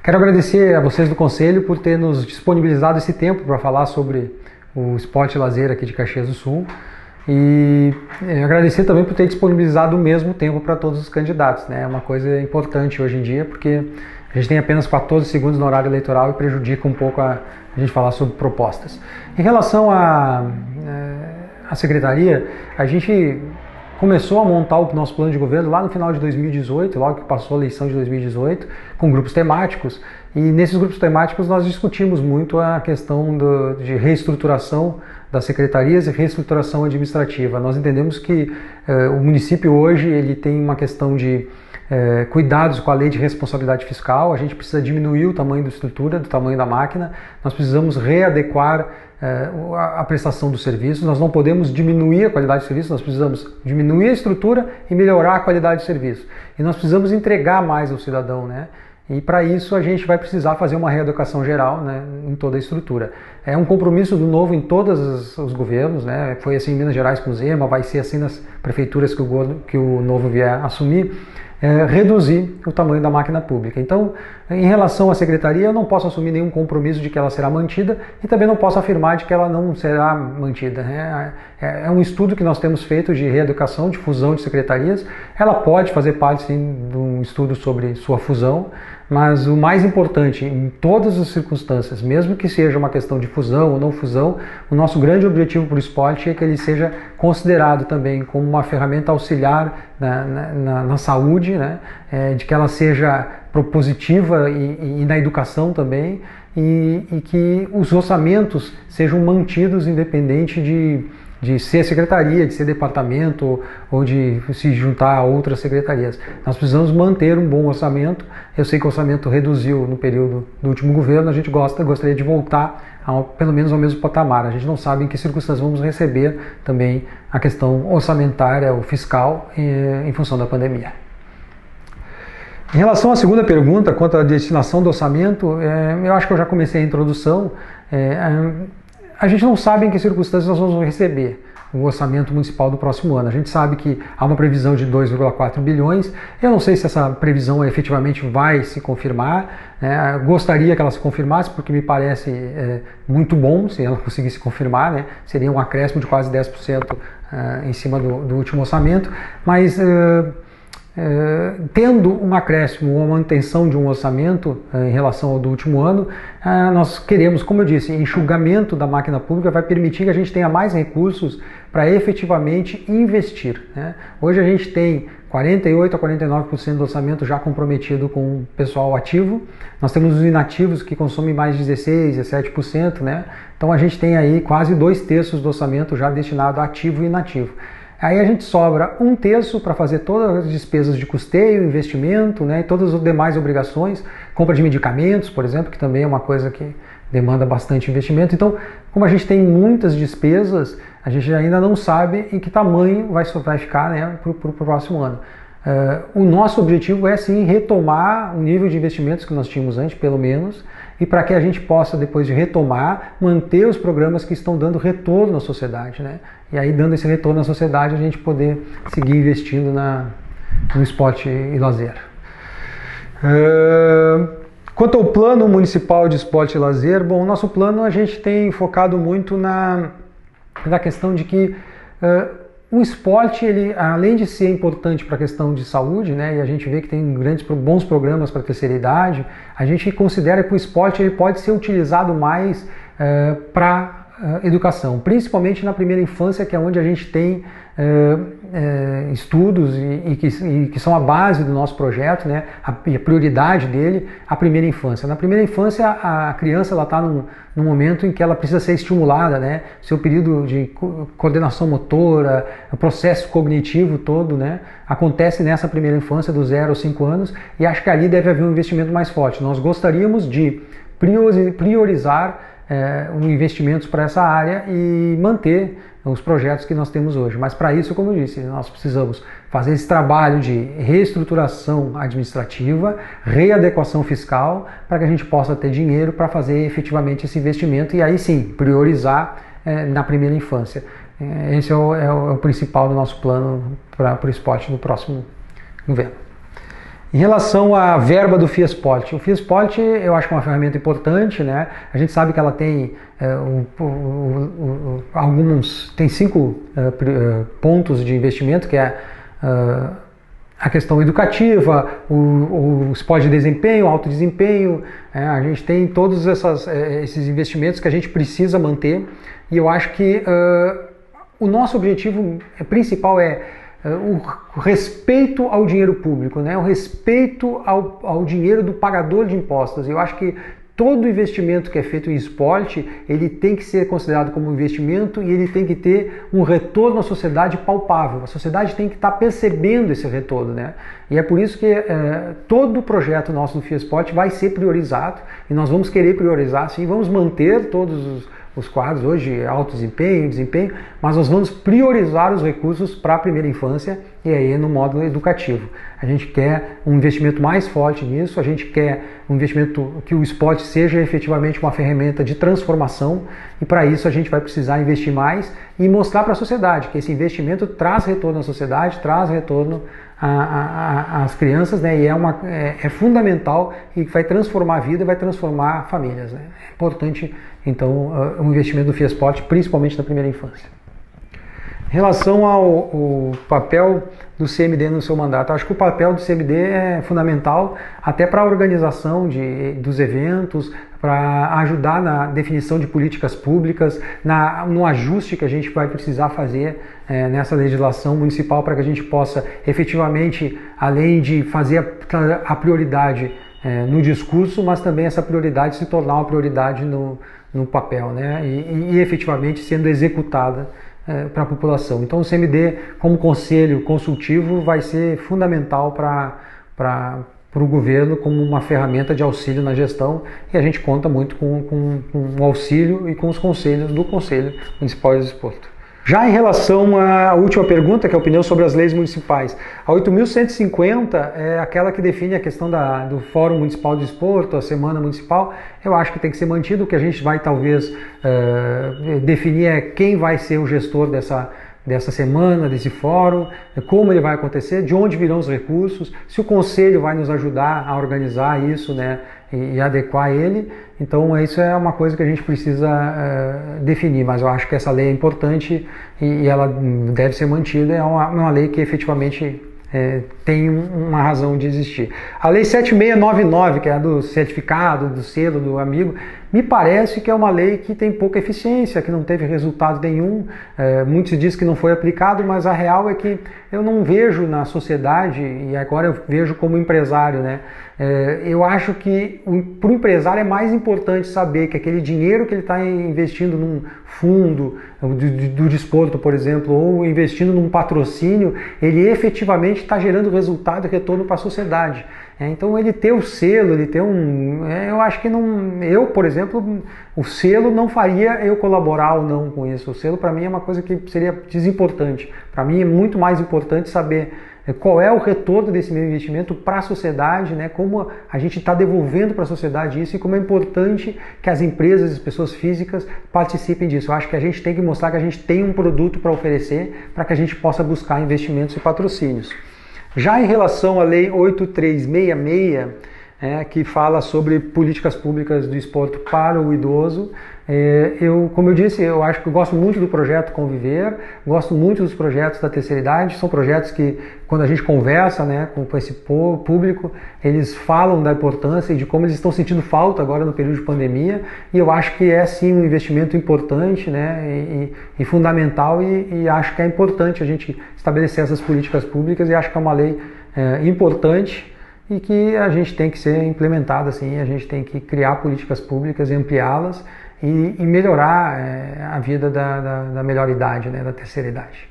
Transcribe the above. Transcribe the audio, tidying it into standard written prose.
Quero agradecer a vocês do Conselho por ter nos disponibilizado esse tempo para falar sobre o esporte e lazer aqui de Caxias do Sul e agradecer também por ter disponibilizado o mesmo tempo para todos os candidatos, né? É uma coisa importante hoje em dia porque a gente tem apenas 14 segundos no horário eleitoral e prejudica um pouco a gente falar sobre propostas. Em relação à secretaria, a gente começou a montar o nosso plano de governo lá no final de 2018, logo que passou a eleição de 2018, com grupos temáticos, e nesses grupos temáticos nós discutimos muito a questão de reestruturação das secretarias e reestruturação administrativa. Nós entendemos que o município hoje ele tem uma questão de cuidados com a lei de responsabilidade fiscal, a gente precisa diminuir o tamanho da estrutura, do tamanho da máquina, nós precisamos readequar a prestação dos serviços, nós não podemos diminuir a qualidade do serviço, nós precisamos diminuir a estrutura e melhorar a qualidade do serviço. E nós precisamos entregar mais ao cidadão, né? E para isso a gente vai precisar fazer uma reeducação geral, né, em toda a estrutura. É um compromisso do Novo em todos os governos, né? Foi assim em Minas Gerais com o Zema, vai ser assim nas prefeituras que o Novo vier assumir. Reduzir o tamanho da máquina pública. Então, em relação à secretaria, eu não posso assumir nenhum compromisso de que ela será mantida e também não posso afirmar de que ela não será mantida. É um estudo que nós temos feito de reeducação, de fusão de secretarias. Ela pode fazer parte, sim, de um estudo sobre sua fusão, mas o mais importante, em todas as circunstâncias, mesmo que seja uma questão de fusão ou não fusão, o nosso grande objetivo para o esporte é que ele seja considerado também como uma ferramenta auxiliar na saúde, né? De que ela seja propositiva e na educação também, e que os orçamentos sejam mantidos independente de ser secretaria, de ser departamento ou de se juntar a outras secretarias. Nós precisamos manter um bom orçamento. Eu sei que o orçamento reduziu no período do último governo, a gente gostaria de voltar pelo menos ao mesmo patamar. A gente não sabe em que circunstâncias vamos receber também a questão orçamentária ou fiscal em função da pandemia. Em relação à segunda pergunta, quanto à destinação do orçamento, eu acho que eu já comecei a introdução. A gente não sabe em que circunstâncias nós vamos receber o orçamento municipal do próximo ano. A gente sabe que há uma previsão de 2,4 bilhões. Eu não sei se essa previsão efetivamente vai se confirmar. Gostaria que ela se confirmasse, porque me parece muito bom se ela conseguisse confirmar, né? Seria um acréscimo de quase 10% em cima do último orçamento. Mas tendo um acréscimo ou uma manutenção de um orçamento em relação ao do último ano, nós queremos, como eu disse, enxugamento da máquina pública vai permitir que a gente tenha mais recursos para efetivamente investir, né? Hoje a gente tem 48% a 49% do orçamento já comprometido com o pessoal ativo, nós temos os inativos que consomem mais de 16%, 17%, né? Então a gente tem aí quase 2/3 do orçamento já destinado a ativo e inativo. Aí a gente sobra 1/3 para fazer todas as despesas de custeio, investimento, né, e todas as demais obrigações, compra de medicamentos, por exemplo, que também é uma coisa que demanda bastante investimento. Então, como a gente tem muitas despesas, a gente ainda não sabe em que tamanho vai ficar, né, para o próximo ano. O nosso objetivo é sim retomar o nível de investimentos que nós tínhamos antes, pelo menos, e para que a gente possa, depois de retomar, manter os programas que estão dando retorno na sociedade, né? E aí, dando esse retorno à sociedade, a gente poder seguir investindo no esporte e lazer. Quanto ao plano municipal de esporte e lazer, bom, o nosso plano a gente tem focado muito na questão de que o esporte, ele, além de ser importante para a questão de saúde, né, e a gente vê que tem bons programas para a terceira idade, a gente considera que o esporte ele pode ser utilizado mais para educação, principalmente na primeira infância, que é onde a gente tem estudos e que são a base do nosso projeto, né? A prioridade dele, a primeira infância. Na primeira infância, a criança está num momento em que ela precisa ser estimulada, né? Seu período de coordenação motora, o processo cognitivo todo, né? Acontece nessa primeira infância, do 0 aos 5 anos, e acho que ali deve haver um investimento mais forte. Nós gostaríamos de priorizar investimentos para essa área e manter os projetos que nós temos hoje. Mas para isso, como eu disse, nós precisamos fazer esse trabalho de reestruturação administrativa, readequação fiscal, para que a gente possa ter dinheiro para fazer efetivamente esse investimento e aí sim priorizar na primeira infância. Esse é o principal do nosso plano para o esporte no próximo governo. Em relação à verba do FIESPORT, o FIESPORT eu acho que é uma ferramenta importante, né? A gente sabe que ela tem tem 5 pontos de investimento, que é a questão educativa, o esporte de desempenho, alto desempenho, a gente tem todos esses investimentos que a gente precisa manter, e eu acho que o nosso objetivo principal é o respeito ao dinheiro público, né? O respeito ao dinheiro do pagador de impostos. Eu acho que todo investimento que é feito em esporte, ele tem que ser considerado como um investimento e ele tem que ter um retorno à sociedade palpável. A sociedade tem que estar percebendo esse retorno, né? E é por isso que todo o projeto nosso do FIESPORT vai ser priorizado, e nós vamos querer priorizar, sim, vamos manter todos os quadros, hoje alto desempenho, mas nós vamos priorizar os recursos para a primeira infância, e aí no módulo educativo. A gente quer um investimento mais forte nisso, a gente quer um investimento que o esporte seja efetivamente uma ferramenta de transformação, e para isso a gente vai precisar investir mais e mostrar para a sociedade que esse investimento traz retorno à sociedade, traz retorno às crianças, né? E é fundamental, e vai transformar a vida, vai transformar famílias, né? É importante, então, o investimento do FIESPORT, principalmente na primeira infância. Em relação ao papel do CMD no seu mandato, eu acho que o papel do CMD é fundamental até para a organização dos eventos, para ajudar na definição de políticas públicas, no ajuste que a gente vai precisar fazer nessa legislação municipal, para que a gente possa efetivamente, além de fazer a prioridade no discurso, mas também essa prioridade se tornar uma prioridade no papel, né? E efetivamente sendo executada para a população. Então o CMD, como conselho consultivo, vai ser fundamental para o governo como uma ferramenta de auxílio na gestão, e a gente conta muito com o auxílio e com os conselhos do Conselho Municipal de Desporto. Já em relação à última pergunta, que é a opinião sobre as leis municipais, a 8.150 é aquela que define a questão do Fórum Municipal de Desporto, a Semana Municipal. Eu acho que tem que ser mantido. O que a gente vai talvez definir é quem vai ser o gestor dessa semana, desse fórum, como ele vai acontecer, de onde virão os recursos, se o Conselho vai nos ajudar a organizar isso, né, e adequar ele. Então isso é uma coisa que a gente precisa definir, mas eu acho que essa lei é importante e ela deve ser mantida. É uma lei que efetivamente tem uma razão de existir. A lei 7699, que é a do certificado, do selo, do amigo, me parece que é uma lei que tem pouca eficiência, que não teve resultado nenhum. Muitos dizem que não foi aplicado, mas a real é que eu não vejo na sociedade, e agora eu vejo como empresário, né? Eu acho que para o empresário é mais importante saber que aquele dinheiro que ele está investindo num fundo do desporto, por exemplo, ou investindo num patrocínio, ele efetivamente está gerando resultado e retorno para a sociedade. Então ele ter o selo, ele ter eu acho que não... Eu, por exemplo, o selo não faria eu colaborar ou não com isso. O selo para mim é uma coisa que seria desimportante. Para mim é muito mais importante saber qual é o retorno desse meu investimento para a sociedade, né? Como a gente está devolvendo para a sociedade isso, e como é importante que as empresas e as pessoas físicas participem disso. Eu acho que a gente tem que mostrar que a gente tem um produto para oferecer, para que a gente possa buscar investimentos e patrocínios. Já em relação à Lei 8366, que fala sobre políticas públicas do esporte para o idoso, como eu disse, eu acho que eu gosto muito do projeto Conviver, gosto muito dos projetos da terceira idade. São projetos que, quando a gente conversa, né, com esse público, eles falam da importância e de como eles estão sentindo falta agora no período de pandemia, e eu acho que é sim um investimento importante, né, e fundamental, e acho que é importante a gente estabelecer essas políticas públicas, e acho que é uma lei importante e que a gente tem que ser implementada, assim. A gente tem que criar políticas públicas e ampliá-las, e melhorar a vida da melhor idade, né, da terceira idade.